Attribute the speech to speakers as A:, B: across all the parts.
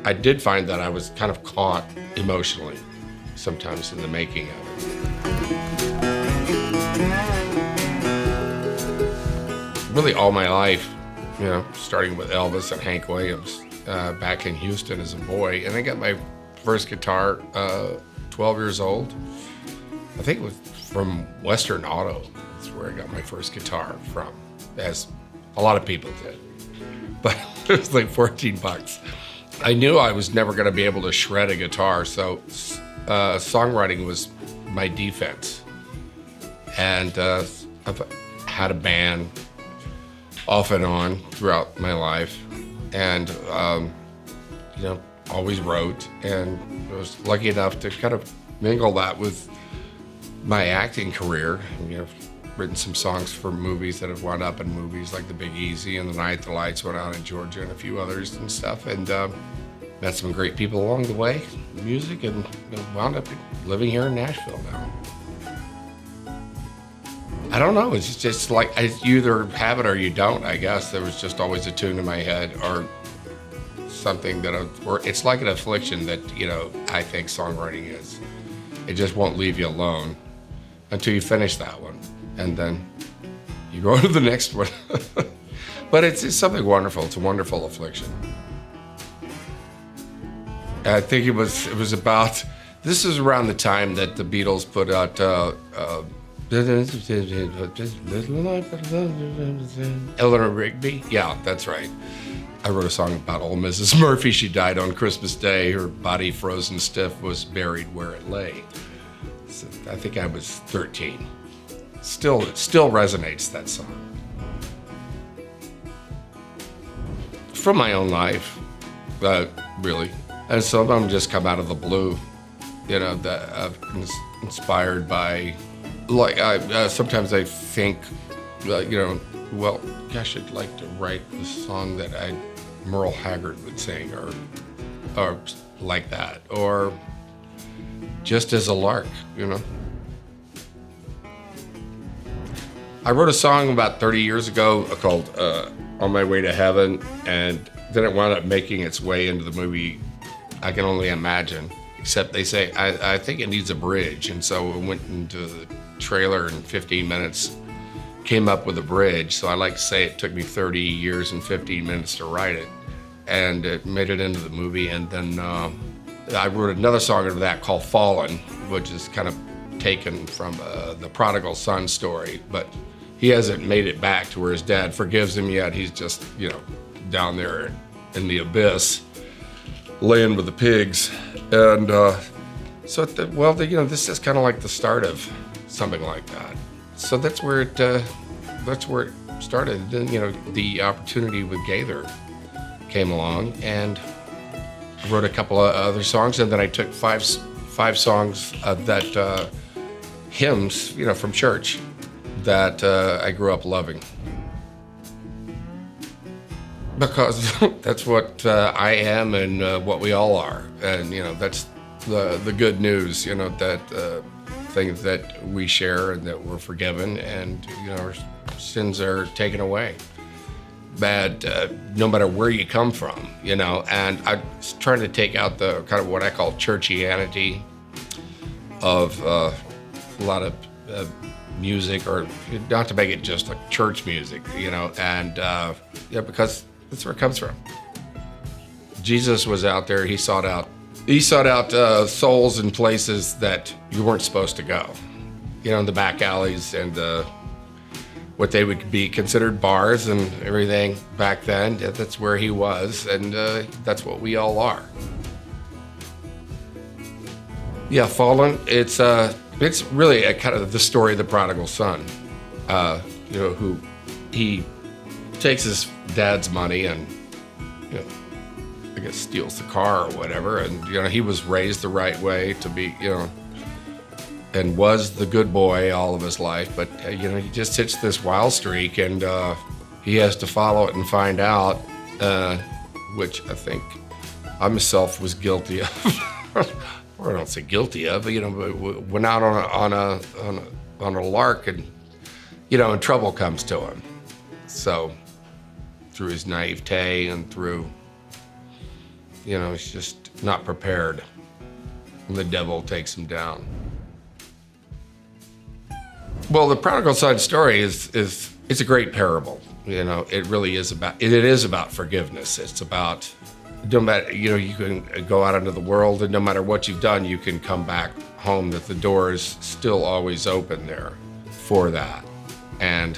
A: I did find that I was kind of caught emotionally sometimes in the making of it. Really all my life, starting with Elvis and Hank Williams back in Houston as a boy. And I got my first guitar 12 years old. I think it was from Western Auto. That's where I got my first guitar from, as a lot of people did. But it was like 14 bucks. I knew I was never going to be able to shred a guitar, so songwriting was my defense. And I've had a band off and on throughout my life, and always wrote, and I was lucky enough to kind of mingle that with my acting career. Written some songs for movies that have wound up in movies like The Big Easy and The Night the Lights Went Out in Georgia and a few others and stuff, and met some great people along the way, music, and wound up living here in Nashville now. I don't know, it's just like you either have it or you don't, I guess. There was just always a tune in my head or something or it's like an affliction that, I think songwriting is. It just won't leave you alone until you finish that one. And then you go to the next one. But it's something wonderful. It's a wonderful affliction. I think it was about, this is around the time that the Beatles put out Eleanor Rigby. Yeah, that's right. I wrote a song about old Mrs. Murphy. She died on Christmas Day. Her body, frozen stiff, was buried where it lay. So I think I was 13. It still resonates, that song. From my own life, really. And some of them just come out of the blue, that I'm inspired by. Like, sometimes I think, well, gosh, I'd like to write the song that Merle Haggard would sing, or like that, or just as a lark, I wrote a song about 30 years ago called On My Way to Heaven, and then it wound up making its way into the movie I Can Only Imagine, except they say, I think it needs a bridge, and so it went into the trailer in 15 minutes, came up with a bridge. So I like to say it took me 30 years and 15 minutes to write it, and it made it into the movie. And then I wrote another song of that called Fallen, which is kind of taken from the prodigal son story, but he hasn't made it back to where his dad forgives him yet. He's just, down there in the abyss, laying with the pigs. And this is kind of like the start of something like that. So that's where it started. Then, the opportunity with Gaither came along, and I wrote a couple of other songs, and then I took five songs of that hymns, from church that I grew up loving. Because that's what I am and what we all are. And, that's the good news, that things that we share and that we're forgiven, and, our sins are taken away. But no matter where you come from, and I'm trying to take out the kind of what I call churchianity of a lot of music, or not to make it just like church music, and because that's where it comes from. Jesus was out there. He sought out souls in places that you weren't supposed to go, in the back alleys and what they would be considered bars and everything back then. That's where he was, and that's what we all are. Yeah, Fallen. It's really a kind of the story of the prodigal son, who he takes his dad's money and, I guess steals the car or whatever. And, he was raised the right way to be, and was the good boy all of his life. But, he just hits this wild streak, and he has to follow it and find out, which I think I myself was guilty of. Or I don't say guilty of, but, went out on a lark, and, and trouble comes to him. So through his naivete and through He's just not prepared. And the devil takes him down. Well, the prodigal son story it's a great parable. It really is about forgiveness. It's about no matter, you can go out into the world, and no matter what you've done, you can come back home, that the door is still always open there for that. And,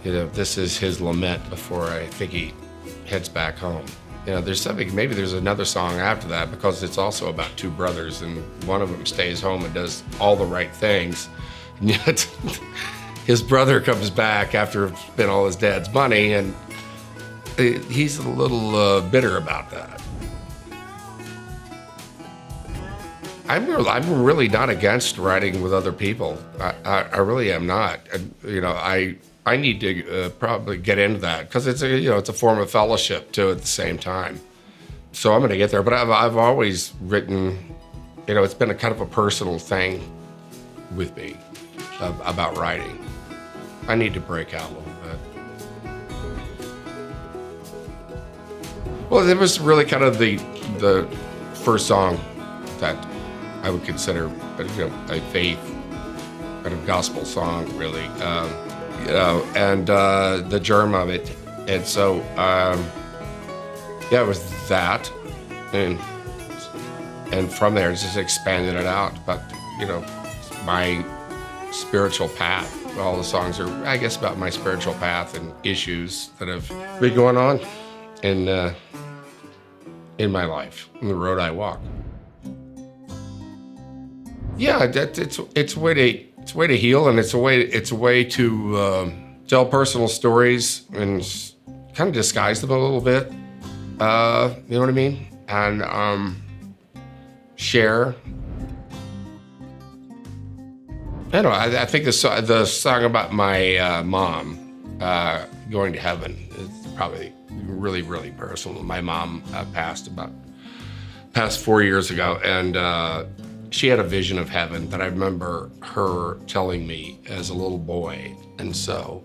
A: this is his lament before I think he heads back home. Maybe there's another song after that, because it's also about two brothers, and one of them stays home and does all the right things. And yet, his brother comes back after spent all his dad's money, and he's a little bitter about that. I'm really not against writing with other people. I really am not. I need to probably get into that, because it's a form of fellowship too at the same time. So I'm going to get there. But I've always written, it's been a kind of a personal thing with me about writing. I need to break out a little bit. Well, it was really kind of the first song that I would consider, a faith kind of gospel song, really, and the germ of it. And so, it was that, and from there, it's just expanded it out. But my spiritual path. All the songs are, I guess, about my spiritual path and issues that have been going on in my life, in the road I walk. Yeah, it's a way to heal, and it's a way to tell personal stories and kind of disguise them a little bit. You know what I mean? And share. I think the song about my mom going to heaven is probably really, really personal. My mom passed 4 years ago, and she had a vision of heaven that I remember her telling me as a little boy, and so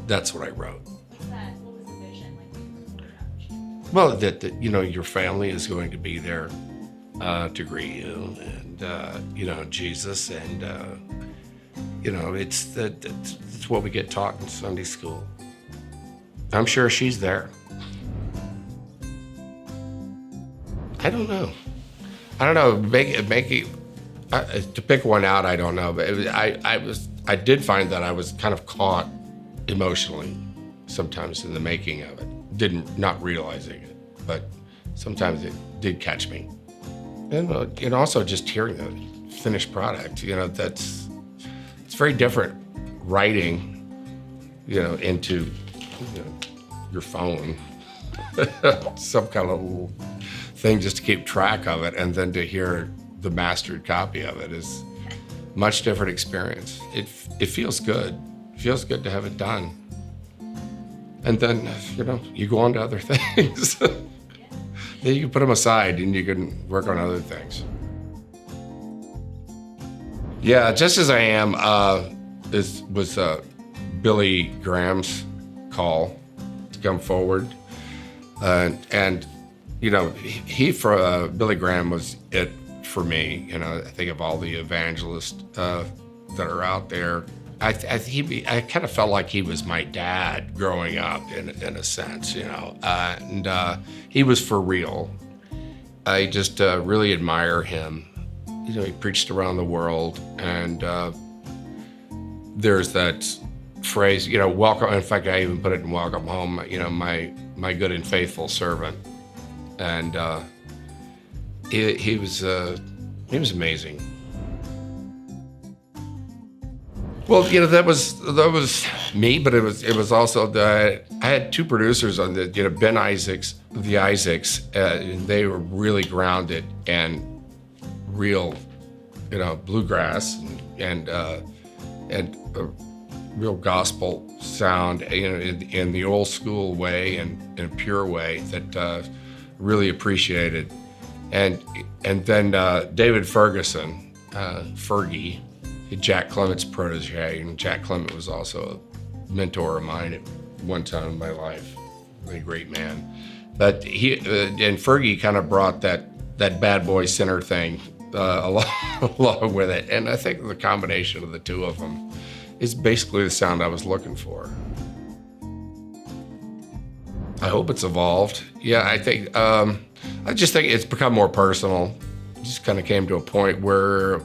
A: that's what I wrote.
B: What was the vision like?
A: Well, that your family is going to be there to greet you, and Jesus, and it's what we get taught in Sunday school. I'm sure she's there. I don't know. Make it to pick one out. I don't know, but I did find that I was kind of caught emotionally sometimes in the making of it. Not realizing it, but sometimes it did catch me. And also just hearing the finished product, it's very different writing, into your phone, some kind of little thing just to keep track of it, and then to hear the mastered copy of it is much different experience. It feels good. It feels good to have it done. And then, you go on to other things. Then you can put them aside and you can work on other things. Yeah, Just As I Am was Billy Graham's call to come forward. And Billy Graham was it for me. I think of all the evangelists that are out there, I kind of felt like he was my dad growing up in a sense, and he was for real. I just really admire him. He preached around the world, and there's that phrase, welcome. In fact, I even put it in Welcome Home. My good and faithful servant, and he was amazing. Well, that was me, but it was also I had two producers on the Ben Isaacs, the Isaacs, and they were really grounded and real, bluegrass and real gospel sound, in the old school way and in a pure way that really appreciated, and then David Ferguson, Fergie. Jack Clement's protege, and Jack Clement was also a mentor of mine at one time in my life, a great man. But and Fergie kind of brought that bad boy sinner thing along, along with it. And I think the combination of the two of them is basically the sound I was looking for. I hope it's evolved. Yeah, I just think it's become more personal. It just kind of came to a point where,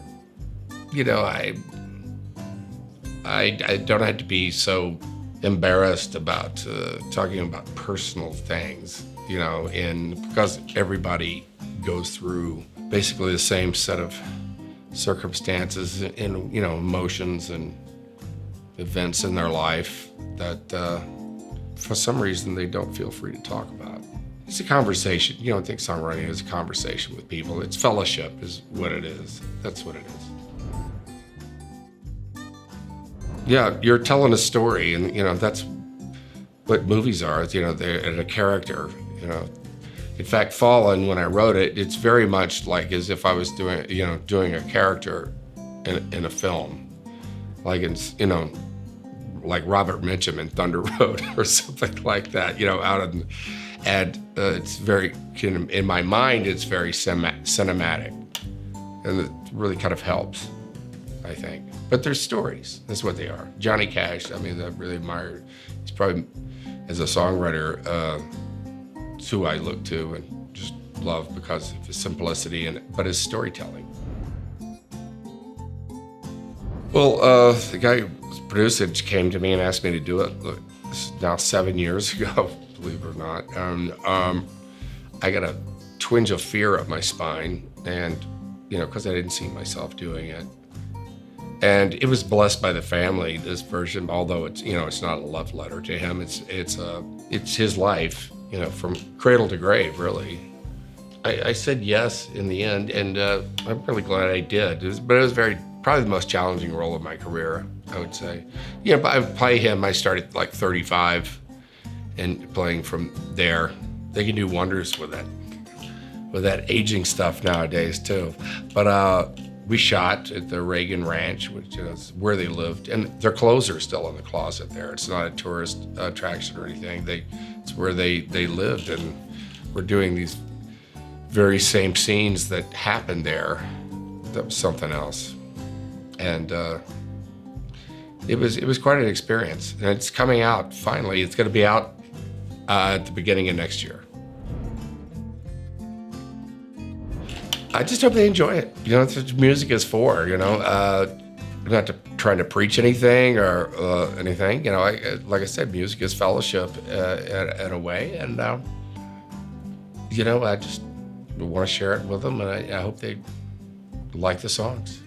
A: I don't have to be so embarrassed about talking about personal things, because everybody goes through basically the same set of circumstances and, emotions and events in their life that for some reason they don't feel free to talk about. It's a conversation. I think songwriting is a conversation with people. It's fellowship is what it is. That's what it is. Yeah, you're telling a story, and that's what movies are. They're a character. In fact, Fallen, when I wrote it, it's very much like as if I was doing a character in a film, like like Robert Mitchum in Thunder Road or something like that. It's very, in my mind, it's very cinematic, and it really kind of helps, I think. But they're stories. That's what they are. Johnny Cash, I really admire. He's probably, as a songwriter, it's who I look to and just love because of his simplicity but his storytelling. Well, the guy who produced it came to me and asked me to do it. Look, this is now 7 years ago, believe it or not. I got a twinge of fear up my spine, and because I didn't see myself doing it. And it was blessed by the family, this version, although it's not a love letter to him. It's his life, from cradle to grave, really. I said yes in the end, and I'm really glad I did. But it was probably the most challenging role of my career, I would say. But I play him. I started at like 35, and playing from there. They can do wonders with that aging stuff nowadays too. But we shot at the Reagan Ranch, which is where they lived, and their clothes are still in the closet there. It's not a tourist attraction or anything. It's where they lived, and we're doing these very same scenes that happened there. That was something else, and it was quite an experience. And it's coming out finally. It's going to be out at the beginning of next year. I just hope they enjoy it. That's what music is for, I'm not trying to preach anything or anything. Like I said, music is fellowship in a way. And, I just want to share it with them, and I hope they like the songs.